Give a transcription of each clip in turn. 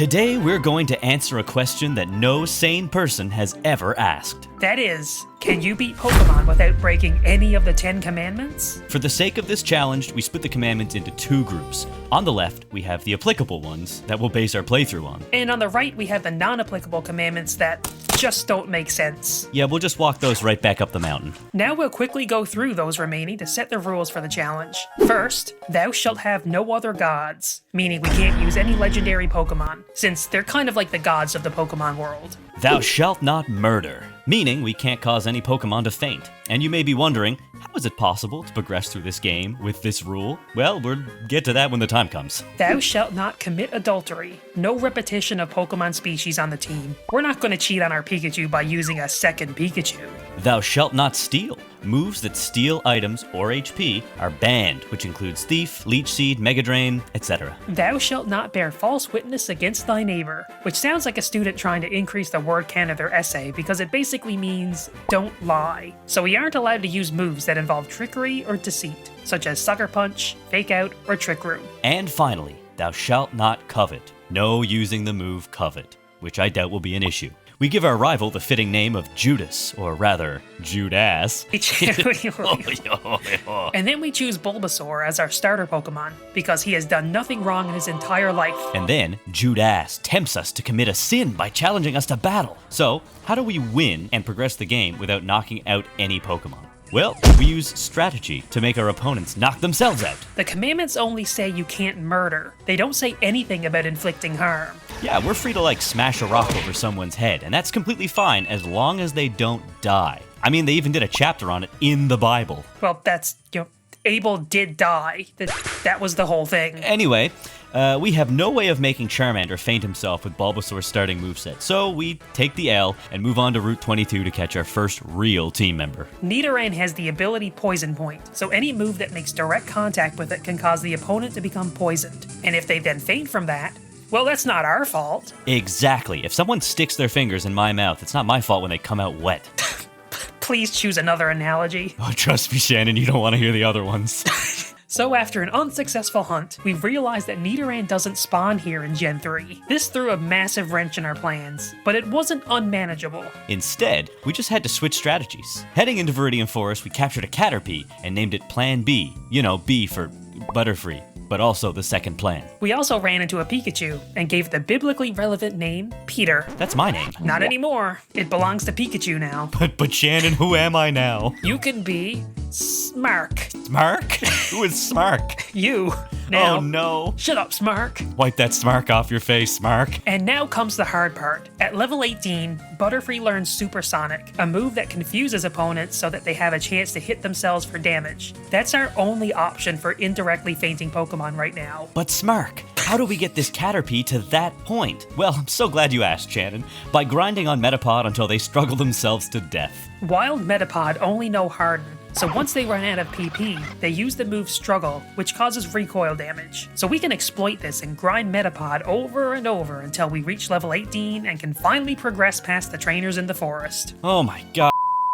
Today we're going to answer a question that no sane person has ever asked. That is, can you beat Pokemon without breaking any of the 10 commandments? For the sake of this challenge, we split the commandments into two groups. On the left, we have the applicable ones that we'll base our playthrough on. And on the right, we have the non-applicable commandments that just don't make sense. Yeah, we'll just walk those right back up the mountain. Now we'll quickly go through those remaining to set the rules for the challenge. First, thou shalt have no other gods, meaning we can't use any legendary Pokemon, since they're kind of like the gods of the Pokemon world. Thou shalt not murder, meaning we can't cause any Pokemon to faint. And you may be wondering, how is it possible to progress through this game with this rule? Well, we'll get to that when the time comes. Thou shalt not commit adultery. No repetition of Pokemon species on the team. We're not going to cheat on our Pikachu by using a second Pikachu. Thou shalt not steal. Moves that steal items or HP are banned, which includes Thief, Leech Seed, Mega Drain, etc. Thou shalt not bear false witness against thy neighbor, which sounds like a student trying to increase the word count of their essay because it basically means don't lie. So we aren't allowed to use moves that involve trickery or deceit, such as Sucker Punch, Fake Out, or Trick Room. And finally, thou shalt not covet. No using the move covet, which I doubt will be an issue. We give our rival the fitting name of Judas, or rather, Judas. And then we choose Bulbasaur as our starter Pokemon, because he has done nothing wrong in his entire life. And then, Judas tempts us to commit a sin by challenging us to battle. So, how do we win and progress the game without knocking out any Pokemon? Well, we use strategy to make our opponents knock themselves out. The commandments only say you can't murder. They don't say anything about inflicting harm. Yeah, we're free to smash a rock over someone's head, and that's completely fine as long as they don't die. I mean, they even did a chapter on it in the Bible. Well, that's, Abel did die. That was the whole thing. Anyway, we have no way of making Charmander faint himself with Bulbasaur's starting moveset, so we take the L and move on to Route 22 to catch our first real team member. Nidoran has the ability Poison Point, so any move that makes direct contact with it can cause the opponent to become poisoned. And if they then faint from that, well, that's not our fault. Exactly. If someone sticks their fingers in my mouth, it's not my fault when they come out wet. Please choose another analogy. Oh, trust me, Shannon, you don't want to hear the other ones. So after an unsuccessful hunt, we realized that Nidoran doesn't spawn here in Gen 3. This threw a massive wrench in our plans, but it wasn't unmanageable. Instead, we just had to switch strategies. Heading into Viridian Forest, we captured a Caterpie and named it Plan B. You know, B for Butterfree, but also the second plan. We also ran into a Pikachu and gave the biblically relevant name Peter. That's my name. Not anymore. It belongs to Pikachu now. But Shannon, who am I now? You can be Smark. Smark? Who is Smark? You. Now, oh no. Shut up, Smark. Wipe that smark off your face, Smark. And now comes the hard part. At level 18, Butterfree learns Supersonic, a move that confuses opponents so that they have a chance to hit themselves for damage. That's our only option for indirectly fainting Pokemon right now. But Smark, how do we get this Caterpie to that point? Well, I'm so glad you asked, Shannon. By grinding on Metapod until they struggle themselves to death. Wild Metapod only know Harden, so once they run out of PP, they use the move Struggle, which causes recoil damage. So we can exploit this and grind Metapod over and over until we reach level 18 and can finally progress past the trainers in the forest. Oh my god.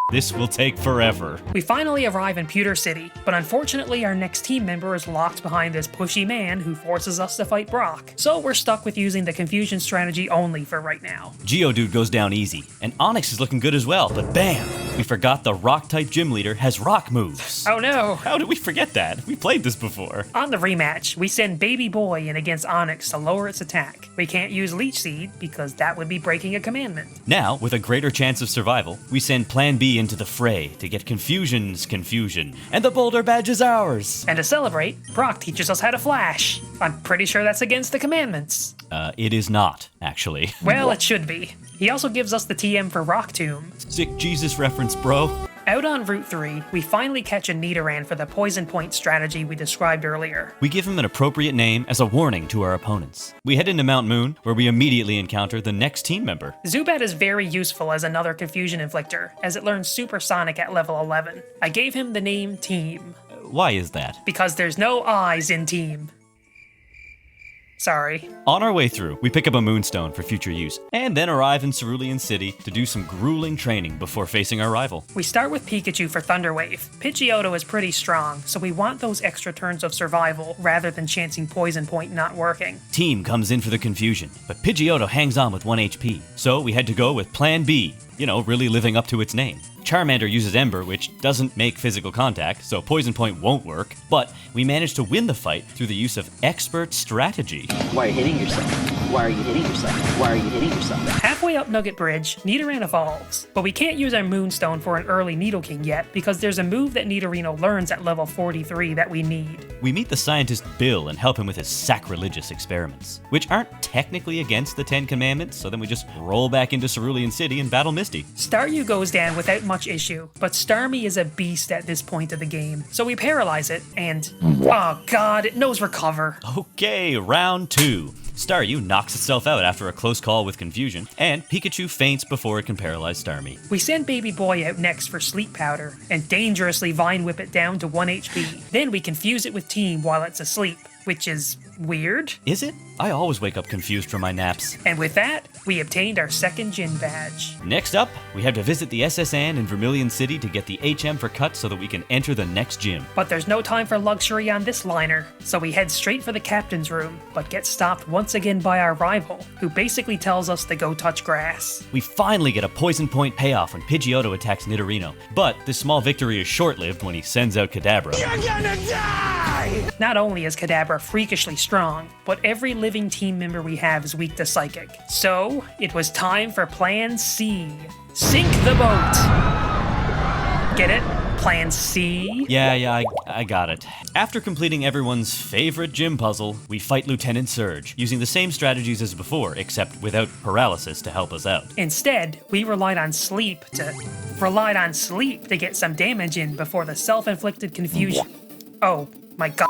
This will take forever. We finally arrive in Pewter City, but unfortunately our next team member is locked behind this pushy man who forces us to fight Brock. So we're stuck with using the confusion strategy only for right now. Geodude goes down easy, and Onix is looking good as well, but bam! We forgot the Rock-type gym leader has rock moves. Oh no! How did we forget that? We played this before. On the rematch, we send Baby Boy in against Onix to lower its attack. We can't use Leech Seed because that would be breaking a commandment. Now, with a greater chance of survival, we send Plan B into the fray to get Confusion's confusion, and the Boulder Badge is ours! And to celebrate, Brock teaches us how to flash. I'm pretty sure that's against the commandments. It is not, actually. Well, it should be. He also gives us the TM for Rock Tomb. Sick Jesus reference, bro. Out on Route 3, we finally catch a Nidoran for the Poison Point strategy we described earlier. We give him an appropriate name as a warning to our opponents. We head into Mount Moon, where we immediately encounter the next team member. Zubat is very useful as another confusion inflictor, as it learns Supersonic at level 11. I gave him the name Team. Why is that? Because there's no I's in Team. Sorry. On our way through, we pick up a moonstone for future use, and then arrive in Cerulean City to do some grueling training before facing our rival. We start with Pikachu for Thunder Wave. Pidgeotto is pretty strong, so we want those extra turns of survival rather than chancing Poison Point not working. Team comes in for the confusion, but Pidgeotto hangs on with 1 HP, so we had to go with Plan B, really living up to its name. Charmander uses Ember, which doesn't make physical contact, so Poison Point won't work, but we managed to win the fight through the use of expert strategy. Why are you hitting yourself? Why are you hitting yourself? Why are you hitting yourself? Halfway up Nugget Bridge, Nidoran evolves, but we can't use our Moonstone for an early Nidoking yet because there's a move that Nidorino learns at level 43 that we need. We meet the scientist Bill and help him with his sacrilegious experiments, which aren't technically against the 10 Commandments, so then we just roll back into Cerulean City and battle Misty. Staryu goes down without much issue, but Starmie is a beast at this point of the game, so we paralyze it, and oh god, it knows Recover. Okay, round 2. Staryu knocks itself out after a close call with confusion, and Pikachu faints before it can paralyze Starmie. We send Baby Boy out next for Sleep Powder, and dangerously Vine Whip it down to 1 HP. Then we confuse it with Team while it's asleep, which is weird. Is it? I always wake up confused from my naps. And with that, we obtained our second gym badge. Next up, we have to visit the SSN in Vermillion City to get the HM for cut so that we can enter the next gym. But there's no time for luxury on this liner, so we head straight for the captain's room, but get stopped once again by our rival, who basically tells us to go touch grass. We finally get a Poison Point payoff when Pidgeotto attacks Nidorino, but this small victory is short-lived when he sends out Kadabra. You're gonna die! Not only is Kadabra freakishly strong, but every living team member we have is weak to Psychic. So, it was time for Plan C. Sink the boat! Get it? Plan C? Yeah, I got it. After completing everyone's favorite gym puzzle, we fight Lieutenant Surge, using the same strategies as before, except without paralysis to help us out. Instead, we relied on sleep to get some damage in before the self-inflicted confusion. Oh my god.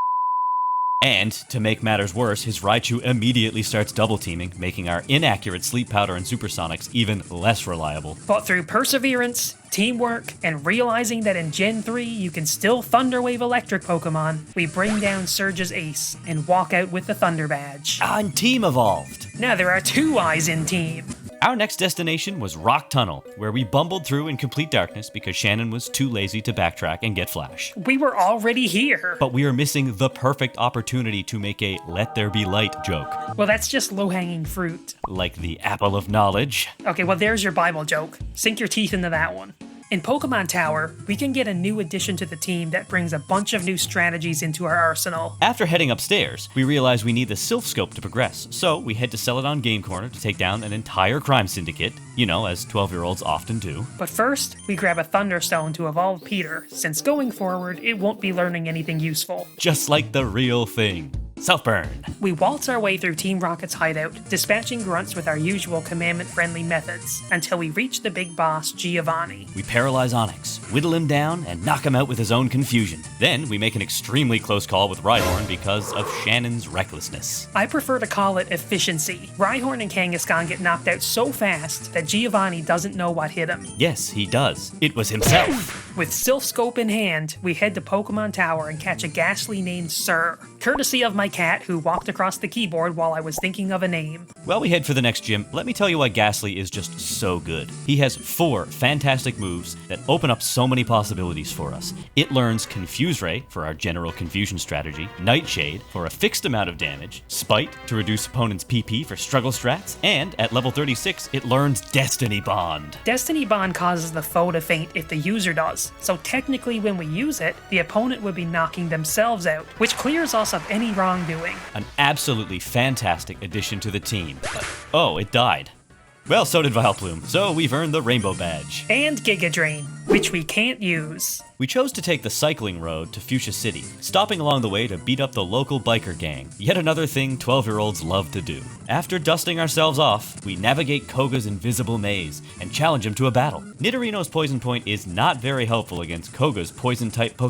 And, to make matters worse, his Raichu immediately starts double teaming, making our inaccurate Sleep Powder and Supersonics even less reliable. But through perseverance, teamwork, and realizing that in Gen 3 you can still Thunder Wave electric Pokemon, we bring down Surge's ace and walk out with the Thunder Badge. And Team evolved! Now there are 2 eyes in Team. Our next destination was Rock Tunnel, where we bumbled through in complete darkness because Shannon was too lazy to backtrack and get Flash. We were already here. But we are missing the perfect opportunity to make a let there be light joke. Well, that's just low-hanging fruit. Like the apple of knowledge. Okay, well there's your Bible joke. Sink your teeth into that one. In Pokemon Tower, we can get a new addition to the team that brings a bunch of new strategies into our arsenal. After heading upstairs, we realize we need the Silph Scope to progress, so we head to sell it on Game Corner to take down an entire crime syndicate, as 12-year-olds often do. But first, we grab a Thunderstone to evolve Peter, since going forward, it won't be learning anything useful. Just like the real thing. Self-burn. We waltz our way through Team Rocket's hideout, dispatching grunts with our usual commandment-friendly methods, until we reach the big boss, Giovanni. We paralyze Onyx, whittle him down, and knock him out with his own confusion. Then we make an extremely close call with Rhyhorn because of Shannon's recklessness. I prefer to call it efficiency. Rhyhorn and Kangaskhan get knocked out so fast that Giovanni doesn't know what hit him. Yes, he does. It was himself. With Silph Scope in hand, we head to Pokemon Tower and catch a ghastly named Sir, courtesy of my cat who walked across the keyboard while I was thinking of a name. While we head for the next gym, let me tell you why Ghastly is just so good. He has 4 fantastic moves that open up so many possibilities for us. It learns Confuse Ray for our general confusion strategy, Nightshade for a fixed amount of damage, Spite to reduce opponents' PP for struggle strats, and at level 36, it learns Destiny Bond. Destiny Bond causes the foe to faint if the user does, so technically when we use it, the opponent would be knocking themselves out, which clears us of any wrongdoing. An absolutely fantastic addition to the team. Oh, it died. Well, so did Vileplume, so we've earned the Rainbow Badge. And Giga Drain, which we can't use. We chose to take the cycling road to Fuchsia City, stopping along the way to beat up the local biker gang, yet another thing 12-year-olds love to do. After dusting ourselves off, we navigate Koga's invisible maze and challenge him to a battle. Nidorino's Poison Point is not very helpful against Koga's Poison-type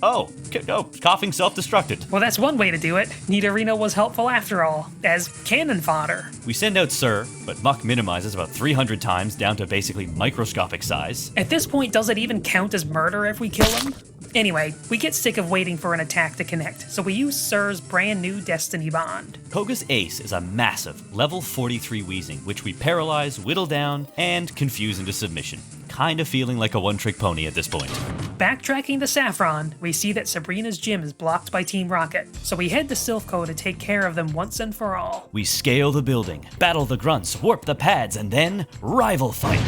Oh, no, coughing self-destructed. Well, that's one way to do it. Nidorino was helpful after all, as cannon fodder. We send out Sir, but Muck minimizes about 300 times down to basically microscopic size. At this point, does it even count as murder if we kill him? Anyway, we get sick of waiting for an attack to connect, so we use Sir's brand new Destiny Bond. Kogas Ace is a massive, level 43 Weezing, which we paralyze, whittle down, and confuse into submission. Kinda feeling like a one-trick pony at this point. Backtracking to Saffron, we see that Sabrina's gym is blocked by Team Rocket, so we head to Silph to take care of them once and for all. We scale the building, battle the grunts, warp the pads, and then rival fight.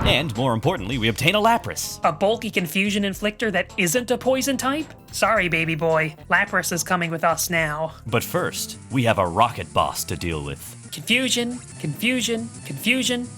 And more importantly, we obtain a Lapras. A bulky confusion inflictor that isn't a poison type? Sorry, baby boy. Lapras is coming with us now. But first, we have a rocket boss to deal with. Confusion, confusion, confusion,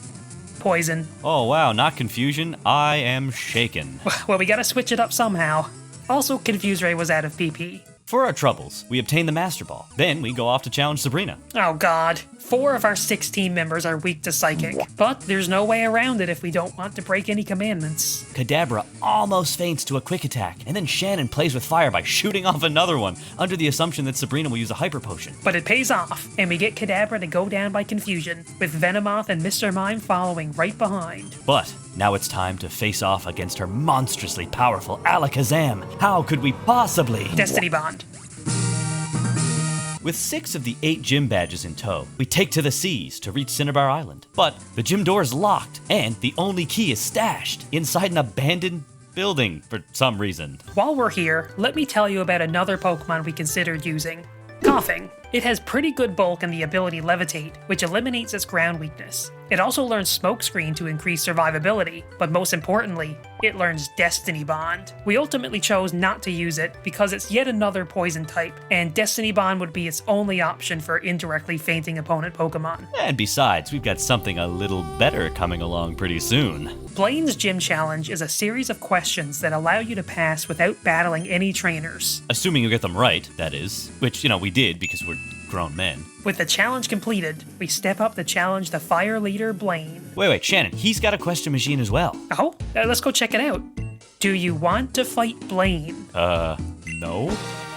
poison. Oh wow, not confusion. I am shaken. Well, we gotta switch it up somehow. Also, Confuse Ray was out of PP. For our troubles, we obtain the Master Ball. Then we go off to challenge Sabrina. Oh god. 4 of our 6 team members are weak to Psychic, but there's no way around it if we don't want to break any commandments. Kadabra almost faints to a quick attack, and then Shannon plays with fire by shooting off another one, under the assumption that Sabrina will use a Hyper Potion. But it pays off, and we get Kadabra to go down by confusion, with Venomoth and Mr. Mime following right behind. But now it's time to face off against her monstrously powerful Alakazam. How could we possibly... Destiny Bond. With 6 of the 8 gym badges in tow, we take to the seas to reach Cinnabar Island. But the gym door is locked, and the only key is stashed inside an abandoned building for some reason. While we're here, let me tell you about another Pokemon we considered using. Coughing. It has pretty good bulk and the ability Levitate, which eliminates its ground weakness. It also learns Smokescreen to increase survivability, but most importantly, it learns Destiny Bond. We ultimately chose not to use it because it's yet another poison type, and Destiny Bond would be its only option for indirectly fainting opponent Pokemon. And besides, we've got something a little better coming along pretty soon. Blaine's Gym Challenge is a series of questions that allow you to pass without battling any trainers. Assuming you get them right, that is. Which, we did because we're grown men. With the challenge completed, we step up to challenge the fire leader, Blaine. Wait, Shannon, he's got a question machine as well. Oh, let's go check it out. Do you want to fight Blaine? No?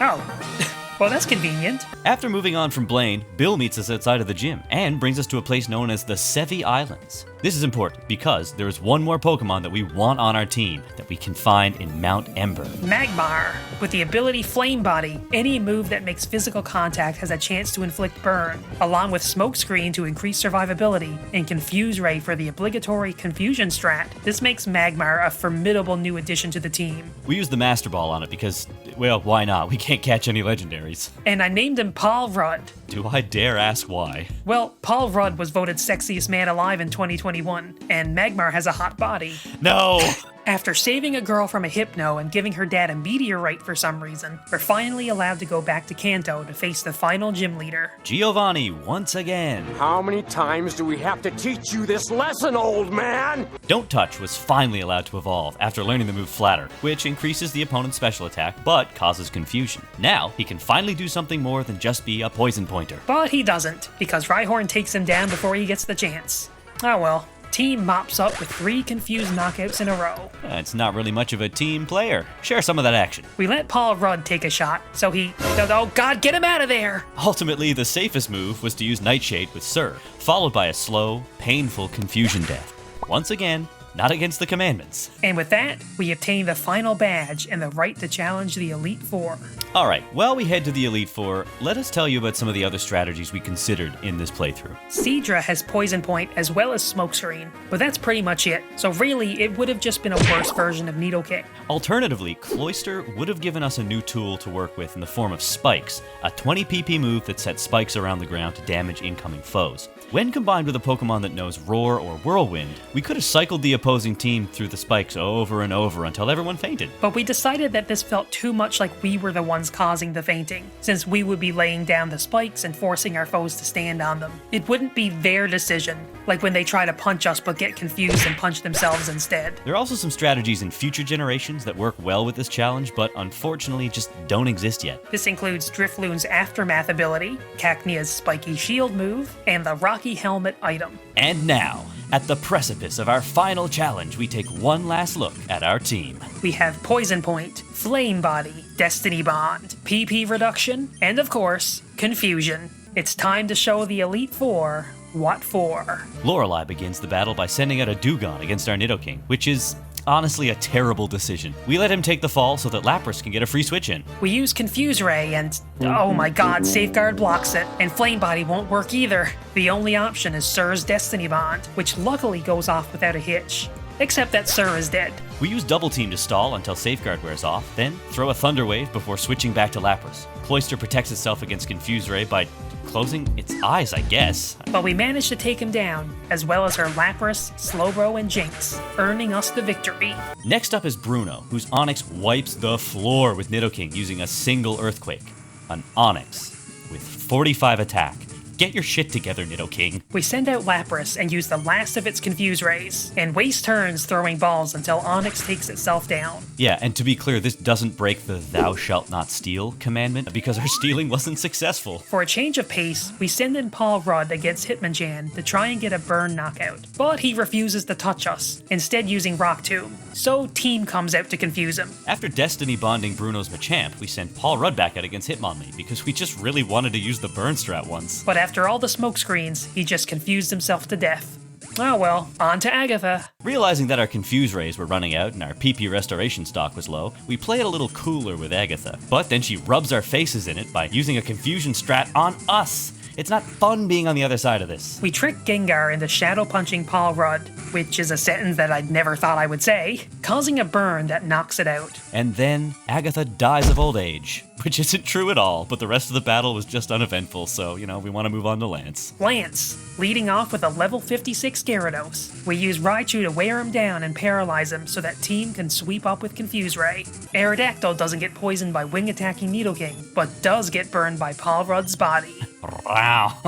Oh. Well, that's convenient. After moving on from Blaine, Bill meets us outside of the gym and brings us to a place known as the Sevi Islands. This is important because there is one more Pokemon that we want on our team that we can find in Mount Ember. Magmar. With the ability Flame Body, any move that makes physical contact has a chance to inflict burn, along with Smokescreen to increase survivability, and Confuse Ray for the obligatory Confusion strat. This makes Magmar a formidable new addition to the team. We used the Master Ball on it because, well, why not? We can't catch any legendaries. And I named him Paul Rudd. Do I dare ask why? Well, Paul Rudd was voted sexiest man alive in 2021, and Magmar has a hot body. No! After saving a girl from a hypno and giving her dad a meteorite for some reason, we're finally allowed to go back to Kanto to face the final gym leader. Giovanni, once again. How many times do we have to teach you this lesson, old man? Don't Touch was finally allowed to evolve after learning the move Flatter, which increases the opponent's special attack but causes confusion. Now, he can finally do something more than just be a poison pointer. But he doesn't, because Rhyhorn takes him down before he gets the chance. Oh well. Team mops up with 3 confused knockouts in a row. It's not really much of a team player. Share some of that action. We let Paul Rudd take a shot, so he... Oh god, get him out of there! Ultimately, the safest move was to use Nightshade with Sir, followed by a slow, painful confusion death. Once again, not against the commandments. And with that, we obtain the final badge and the right to challenge the Elite Four. Alright, while we head to the Elite Four, let us tell you about some of the other strategies we considered in this playthrough. Seadra has Poison Point as well as Smokescreen, but that's pretty much it, so really it would have just been a worse version of Nidoking. Alternatively, Cloyster would have given us a new tool to work with in the form of Spikes, a 20 PP move that sets spikes around the ground to damage incoming foes. When combined with a Pokemon that knows Roar or Whirlwind, we could have cycled the opposing team through the spikes over and over until everyone fainted. But we decided that this felt too much like we were the ones causing the fainting, since we would be laying down the spikes and forcing our foes to stand on them. It wouldn't be their decision, like when they try to punch us but get confused and punch themselves instead. There are also some strategies in future generations that work well with this challenge, but unfortunately just don't exist yet. This includes Drifloon's Aftermath ability, Cacnea's Spiky Shield move, and the Rocky Helmet item. And now, at the precipice of our final challenge, we take one last look at our team. We have Poison Point, Flame Body, Destiny Bond, PP Reduction, and of course, Confusion. It's time to show the Elite Four what for. Lorelei begins the battle by sending out a Dewgong against our Nidoking, which is honestly a terrible decision. We let him take the fall so that Lapras can get a free switch in. We use Confuse Ray and, oh my god, Safeguard blocks it, and Flame Body won't work either. The only option is Sir's Destiny Bond, which luckily goes off without a hitch. Except that Sir is dead. We use Double Team to stall until Safeguard wears off, then throw a Thunder Wave before switching back to Lapras. Cloyster protects itself against Confuse Ray by closing its eyes, I guess. But we managed to take him down, as well as her Lapras, Slowbro, and Jinx, earning us the victory. Next up is Bruno, whose Onix wipes the floor with Nidoking using a single Earthquake. An Onix with 45 attack. Get your shit together, Nidoking. We send out Lapras and use the last of its Confuse Rays, and waste turns throwing balls until Onix takes itself down. Yeah, and to be clear, this doesn't break the thou shalt not steal commandment, because our stealing wasn't successful. For a change of pace, we send in Paul Rudd against Hitmonchan to try and get a burn knockout, but he refuses to touch us, instead using Rock Tomb, so Team comes out to confuse him. After Destiny bonding Bruno's Machamp, we sent Paul Rudd back out against Hitmonlee, because we just really wanted to use the burn strat once. But after all the smokescreens, he just confused himself to death. Oh well, on to Agatha. Realizing that our Confuse Rays were running out and our PP restoration stock was low, we play it a little cooler with Agatha. But then she rubs our faces in it by using a confusion strat on us. It's not fun being on the other side of this. We trick Gengar into shadow punching Paul Rudd, which is a sentence that I'd never thought I would say, causing a burn that knocks it out. And then Agatha dies of old age, which isn't true at all, but the rest of the battle was just uneventful, so, we want to move on to Lance. Lance, leading off with a level 56 Gyarados. We use Raichu to wear him down and paralyze him so that Team can sweep up with Confuse Ray. Aerodactyl doesn't get poisoned by wing attacking Nidoking, but does get burned by Paul Rudd's body. Wow.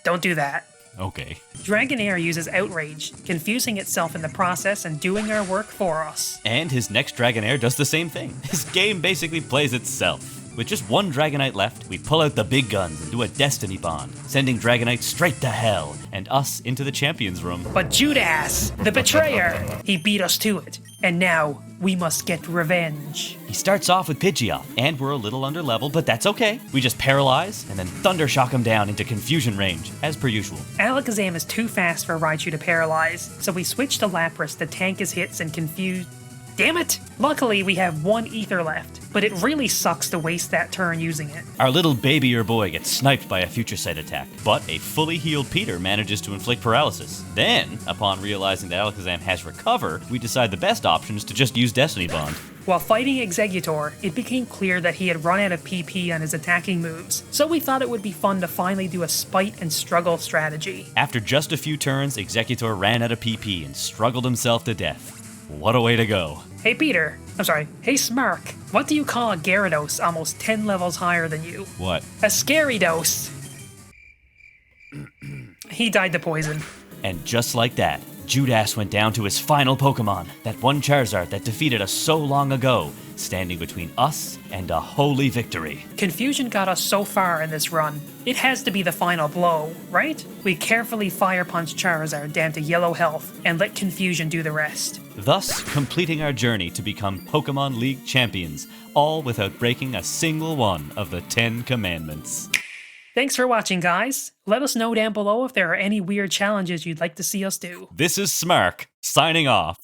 Don't do that. Okay. Dragonair uses Outrage, confusing itself in the process and doing our work for us. And his next Dragonair does the same thing. His game basically plays itself. With just one Dragonite left, we pull out the big guns and do a Destiny Bond, sending Dragonite straight to hell, and us into the Champions Room. But Judas, the betrayer, he beat us to it. And now, we must get revenge. He starts off with Pidgeoff, and we're a little under level, but that's okay. We just paralyze, and then Thunder Shock him down into confusion range, as per usual. Alakazam is too fast for Raichu to paralyze, so we switch to Lapras to tank his hits and confuse... Damn it! Luckily, we have one Ether left, but it really sucks to waste that turn using it. Our little babyer boy gets sniped by a Future Sight attack, but a fully healed Peter manages to inflict paralysis. Then, upon realizing that Alakazam has Recover, we decide the best option is to just use Destiny Bond. While fighting Exeggutor, it became clear that he had run out of PP on his attacking moves, so we thought it would be fun to finally do a spite and struggle strategy. After just a few turns, Exeggutor ran out of PP and struggled himself to death. What a way to go. Hey hey Smirk, what do you call a Gyarados almost 10 levels higher than you? What? A Scary Dose. He died to poison. And just like that, Judas went down to his final Pokemon, that one Charizard that defeated us so long ago, standing between us and a holy victory. Confusion got us so far in this run. It has to be the final blow, right? We carefully Fire Punch Charizard down to yellow health and let Confusion do the rest. Thus, completing our journey to become Pokemon League champions, all without breaking a single one of the 10 Commandments. Thanks for watching, guys. Let us know down below if there are any weird challenges you'd like to see us do. This is Smirk, signing off.